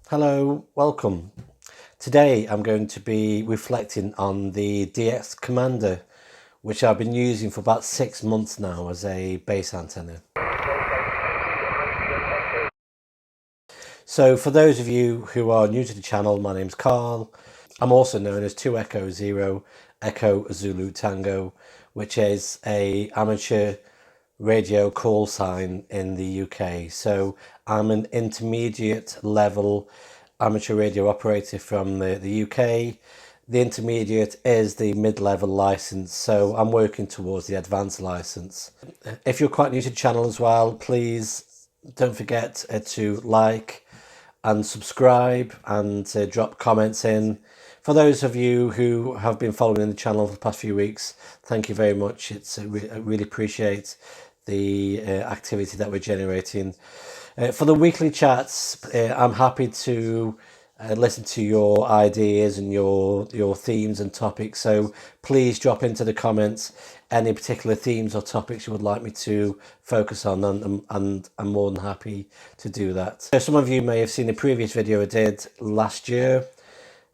Hello, welcome. Today I'm going to be reflecting on the DX Commander, which I've been using for about 6 months now as a base antenna. So for those of you who are new to the channel, my name's Carl. I'm also known as 2 Echo 0 Echo Zulu Tango, which is a amateur radio call sign in the UK. So I'm an intermediate level amateur radio operator from the UK. The intermediate is the mid-level license, so I'm working towards the advanced license. If you're quite new to the channel as well, please don't forget to like and subscribe and drop comments in. For those of you who have been following the channel for the past few weeks, thank you very much. I really appreciate the activity that we're generating. For the weekly chats, I'm happy to listen to your ideas and your themes and topics. So please drop into the comments any particular themes or topics you would like me to focus on, and I'm more than happy to do that. So some of you may have seen the previous video I did last year.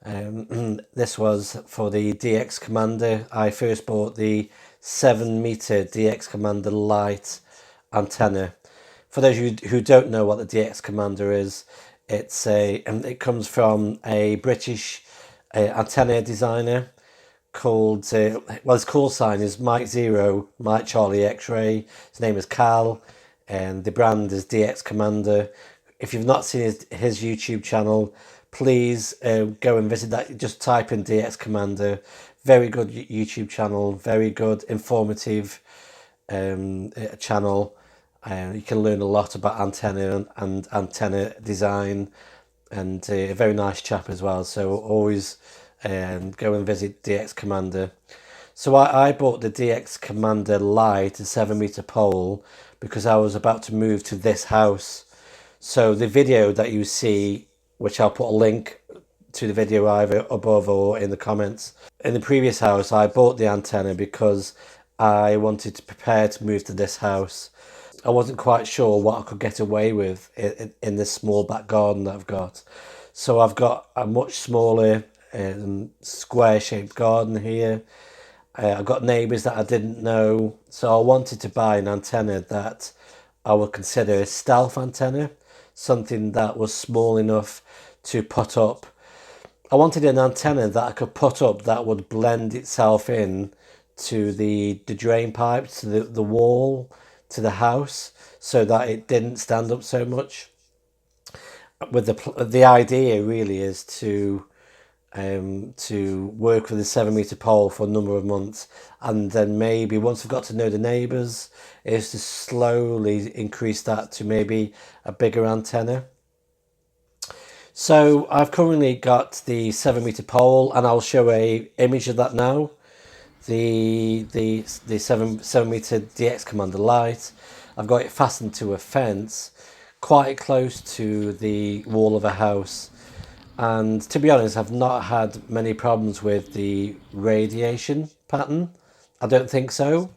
This was for the DX Commander. I first bought the 7-meter DX Commander Lite antenna. For those of you who don't know what the DX Commander is, it comes from a British antenna designer called his call sign is Mike Zero, Mike Charlie X-Ray. His name is Cal, and the brand is DX Commander. If you've not seen his YouTube channel, please go and visit that. Just type in DX Commander. Very good YouTube channel, very good informative channel. You can learn a lot about antenna and antenna design, and a very nice chap as well. So always go and visit DX Commander. So I bought the DX Commander Lite, a 7-meter pole, because I was about to move to this house. So the video that you see, which I'll put a link to the video either above or in the comments. In the previous house, I bought the antenna because I wanted to prepare to move to this house. I wasn't quite sure what I could get away with in this small back garden that I've got. So I've got a much smaller square-shaped garden here. I've got neighbours that I didn't know. So I wanted to buy an antenna that I would consider a stealth antenna, something that was small enough to put up. I wanted an antenna that I could put up that would blend itself in to the drain pipes, to the wall, to the house, so that it didn't stand up so much. With the idea really is to work with a 7-meter pole for a number of months, and then maybe once I've got to know the neighbours, is to slowly increase that to maybe a bigger antenna. So I've currently got the 7-meter pole, and I'll show a image of that now. The 7-meter DX Commander Lite. I've got it fastened to a fence quite close to the wall of a house. And to be honest, I've not had many problems with the radiation pattern. I don't think so.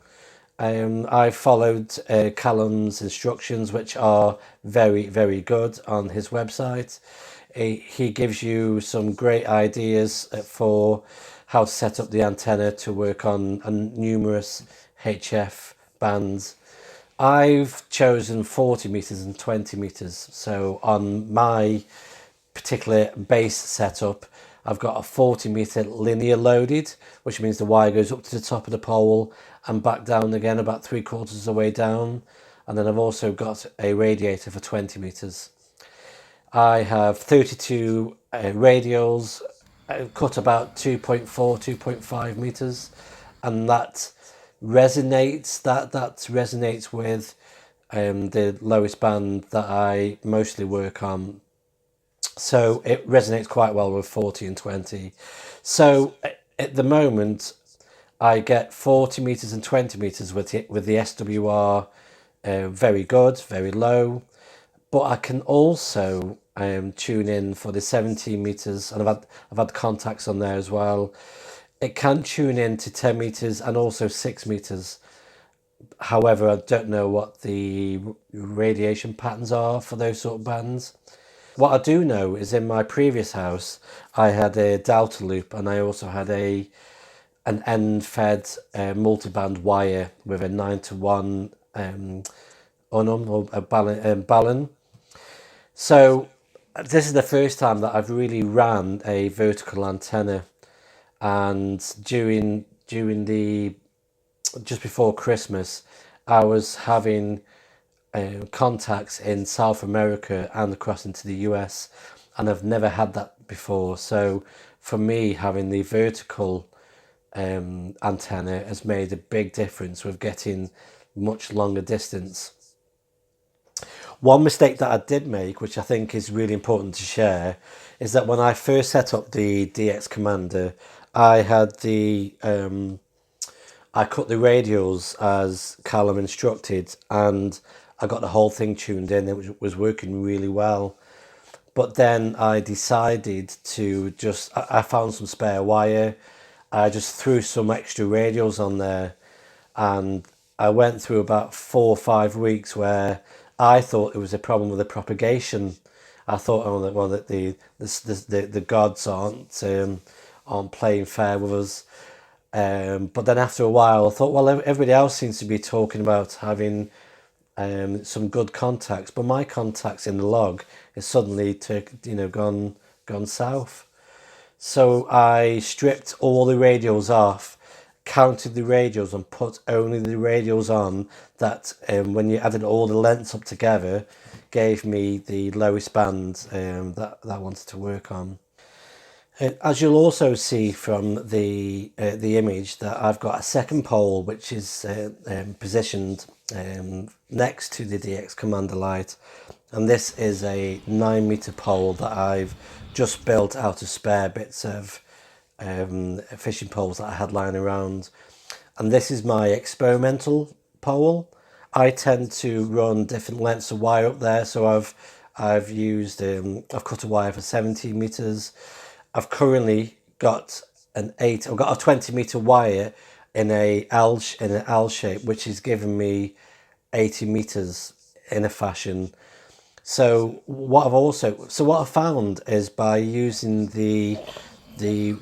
I followed Callum's instructions, which are very, very good on his website. He gives you some great ideas for how to set up the antenna to work on numerous HF bands. I've chosen 40 meters and 20 meters. So on my particular base setup, I've got a 40-meter linear loaded, which means the wire goes up to the top of the pole and back down again about 3/4 of the way down. And then I've also got a radiator for 20 meters. I have 32 radials, cut about 2.4, 2.5 meters, and that resonates with the lowest band that I mostly work on. So it resonates quite well with 40 and 20. So at the moment, I get 40 meters and 20 meters with the SWR very good, very low. But I can also tune in for the 17 meters, and I've had contacts on there as well. It can tune in to 10 meters and also 6 meters. However, I don't know what the radiation patterns are for those sort of bands. What I do know is in my previous house, I had a delta loop, and I also had an end-fed multiband wire with a 9-to-1 unum or a balun. So this is the first time that I've really ran a vertical antenna, and during the just before Christmas, I was having contacts in South America and across into the US, and I've never had that before. So for me, having the vertical antenna has made a big difference with getting much longer distance. One mistake that I did make, which I think is really important to share, is that when I first set up the DX Commander, I had I cut the radials as Callum instructed, and I got the whole thing tuned in. It was working really well. But then I decided to I found some spare wire. I just threw some extra radials on there, and I went through about 4 or 5 weeks where I thought it was a problem with the propagation. I thought, oh, well, that the gods aren't playing fair with us. But then after a while, I thought, well, everybody else seems to be talking about having some good contacts, but my contacts in the log is suddenly gone south. So I stripped all the radials off, counted the radials, and put only the radials on that, when you added all the lengths up together, gave me the lowest band that I wanted to work on. As you'll also see from the image, that I've got a second pole which is positioned next to the DX Commander light, and this is a 9 meter pole that I've just built out of spare bits of fishing poles that I had lying around, and this is my experimental pole. I tend to run different lengths of wire up there, so I've cut a wire for 17 meters. I've currently got I've got a 20 meter wire in an L shape, which is giving me 80 meters in a fashion. So what I've found is by using the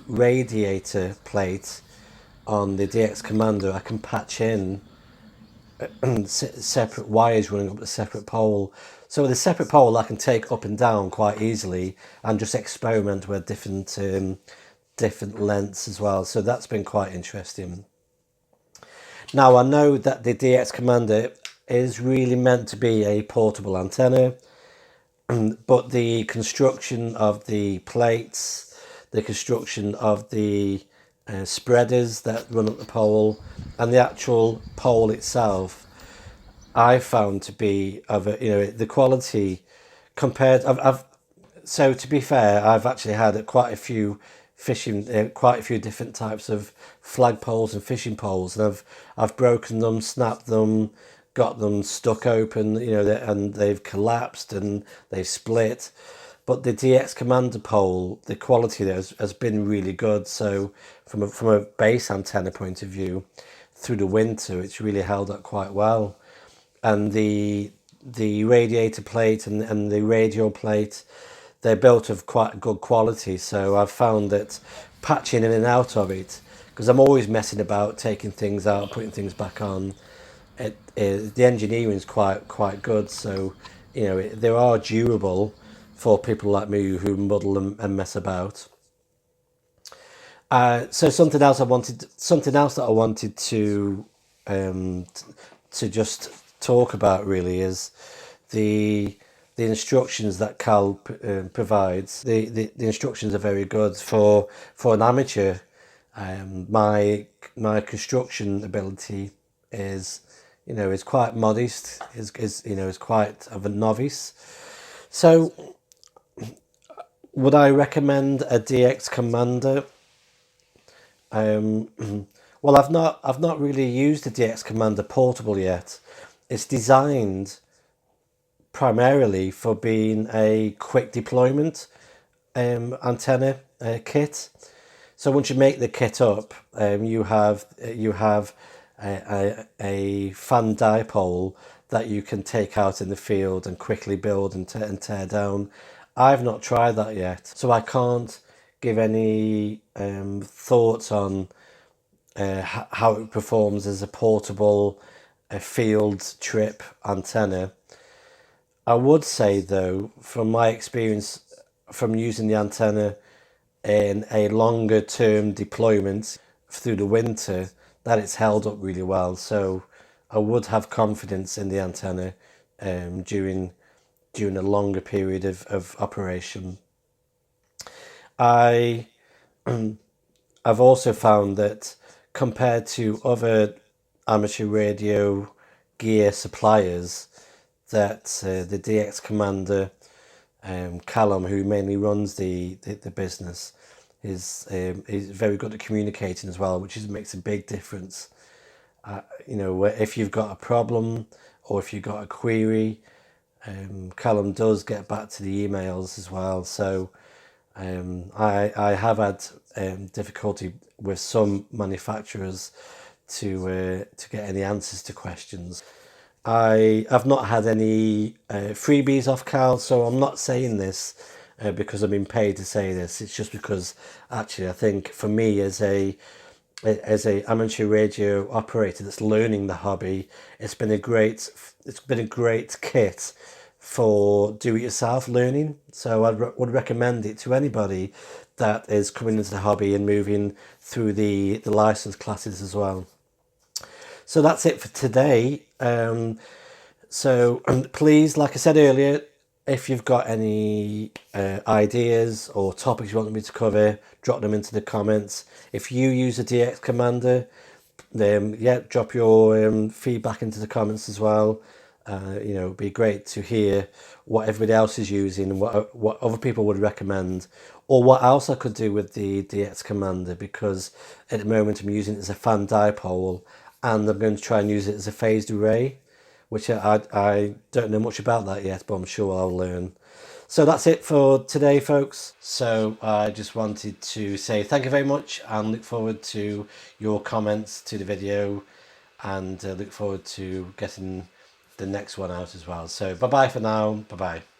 radiator plate on the DX Commander, I can patch in separate wires running up a separate pole. So with a separate pole, I can take up and down quite easily and just experiment with different lengths as well. So that's been quite interesting. Now I know that the DX Commander is really meant to be a portable antenna, but the construction of the plates, the construction of the spreaders that run up the pole, and the actual pole itself, I found to be of the quality compared. So to be fair, I've actually had quite a few different types of flag poles and fishing poles, and I've broken them, snapped them, got them stuck open, and they've collapsed and they've split. But the DX Commander pole, the quality there has been really good. So from a base antenna point of view, through the winter, it's really held up quite well. And the radiator plate and the radial plate, they're built of quite good quality. So I've found that patching in and out of it, because I'm always messing about, taking things out, putting things back on. The engineering is quite good. So they are durable for people like me who muddle and mess about. So something else that I wanted to just talk about really is the instructions that Cal provides. The instructions are very good for an amateur. My construction ability is quite modest. Is quite of a novice. So would I recommend a DX Commander? Well, I've not really used the DX Commander portable yet. It's designed primarily for being a quick deployment antenna kit. So once you make the kit up, you have a fan dipole that you can take out in the field and quickly build and tear down. I've not tried that yet, so I can't give any thoughts on how it performs as a portable field trip antenna. I would say though, from my experience from using the antenna in a longer term deployment through the winter, that it's held up really well. So I would have confidence in the antenna during a longer period of operation. I I've also found that compared to other amateur radio gear suppliers, that the DX Commander, Callum, who mainly runs the business, is very good at communicating as well, which makes a big difference. If you've got a problem or if you've got a query, Callum does get back to the emails as well. So I have had difficulty with some manufacturers to get any answers to questions. I've not had any freebies off Cal, so I'm not saying this because I'm being paid to say this. It's just because actually I think for me as a amateur radio operator that's learning the hobby, it's been a great kit for do-it-yourself learning. So would recommend it to anybody that is coming into the hobby and moving through the license classes as well. So that's it for today. Please, like I said earlier, if you've got any ideas or topics you want me to cover, drop them into the comments. If you use a DX Commander, then drop your feedback into the comments as well. It'd be great to hear what everybody else is using and what other people would recommend, or what else I could do with the DX Commander, because at the moment I'm using it as a fan dipole and I'm going to try and use it as a phased array, which I don't know much about that yet, but I'm sure I'll learn. So that's it for today, folks. So I just wanted to say thank you very much and look forward to your comments to the video, and look forward to getting the next one out as well. So bye bye for now. Bye bye.